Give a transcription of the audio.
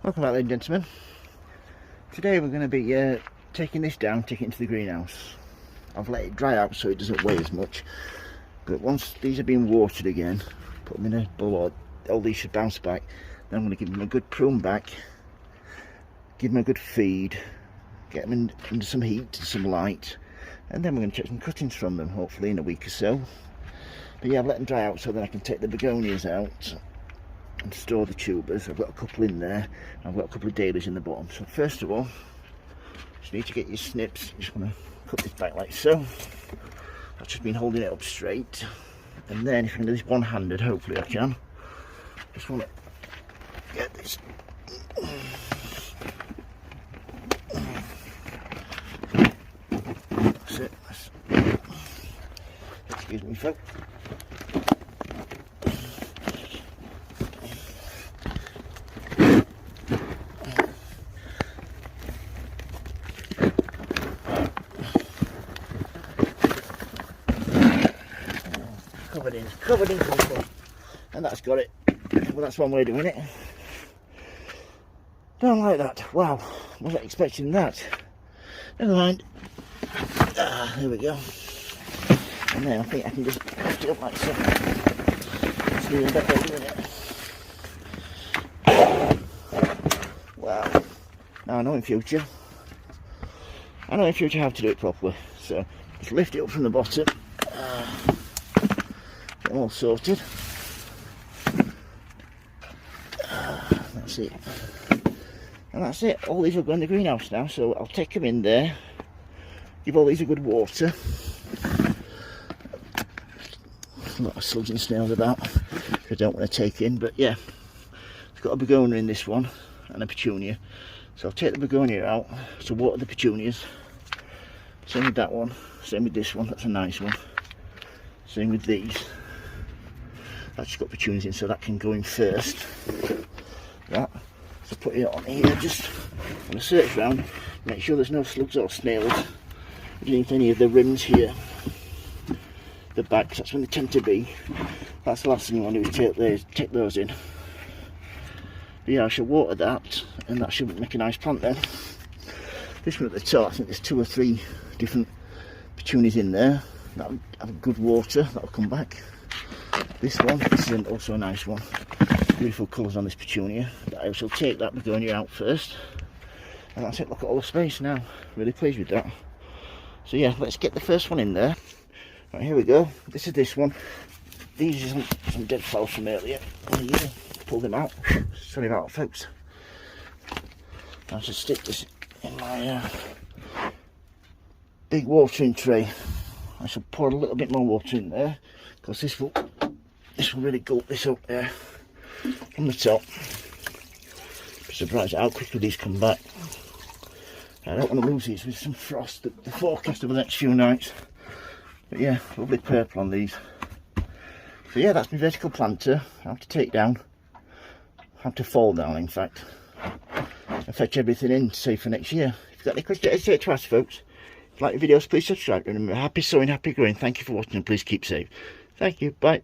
Welcome back, ladies and gentlemen. Today we're going to be taking this down, taking it to the greenhouse. I've let it dry out so it doesn't weigh as much, but once these have been watered again, put them in a bowl, all these should bounce back. Then I'm going to give them a good prune back, give them a good feed, get them under some heat, some light, and then we're going to take some cuttings from them, hopefully in a week or so. But yeah, I've let them dry out so that I can take the begonias out and store the tubers. I've got a couple in there. I've got a couple of dahlias in the bottom. So first of all, just need to get your snips. You just want to cut this back like so. I've just been holding it up straight. And then if I can do this one-handed, hopefully I can. Just want to get this. That's it. Excuse me, folks. Covered in comfort, and that's got it. Well, that's one way of doing it. Don't like that. Wow, wasn't expecting that. Never mind. There we go. And then I think I can just lift it up like so. That's even better doing it. Wow. Now I know in future how to do it properly. So just lift it up from the bottom. All sorted. That's it. And that's it. All these will go in the greenhouse now, so I'll take them in there, give all these a good water. A lot of slugs and snails about I don't want to take in, but yeah, it's got a begonia in this one and a petunia, so I'll take the begonia out to water the petunias. Same with that one, same with this one, that's a nice one. Same with these. That's just got petunias in, so that can go in first. That. So put it on here, just want to search around, make sure there's no slugs or snails underneath any of the rims here. The backs, that's when they tend to be. That's the last thing you want to do is take those in. But yeah, I shall water that, and that should make a nice plant then. This one at the top, I think there's 2 or 3 different petunias in there. That'll have a good water, that'll come back. This is also a nice one. Beautiful colours on this petunia. I shall take that begonia out first. And that's it, look at all the space now. Really pleased with that. So yeah, let's get the first one in there. Right, here we go. This is this one. These are some dead flowers from earlier. Yeah, pull them out. Sorry about it, folks. I'll just stick this in my big watering tray. I shall pour a little bit more water in there, because this will really gulp this up there from the top. Be surprised at how quickly these come back. I don't want to lose these with some frost. The forecast over the next few nights. But yeah, lovely purple on these. So yeah, that's my vertical planter. I have to take down, I have to fall down in fact, and fetch everything in, save for next year. If you've got any questions, don't hesitate to ask, folks. If you like the videos, please subscribe. Remember, happy sowing, happy growing. Thank you for watching, and please keep safe. Thank you, bye.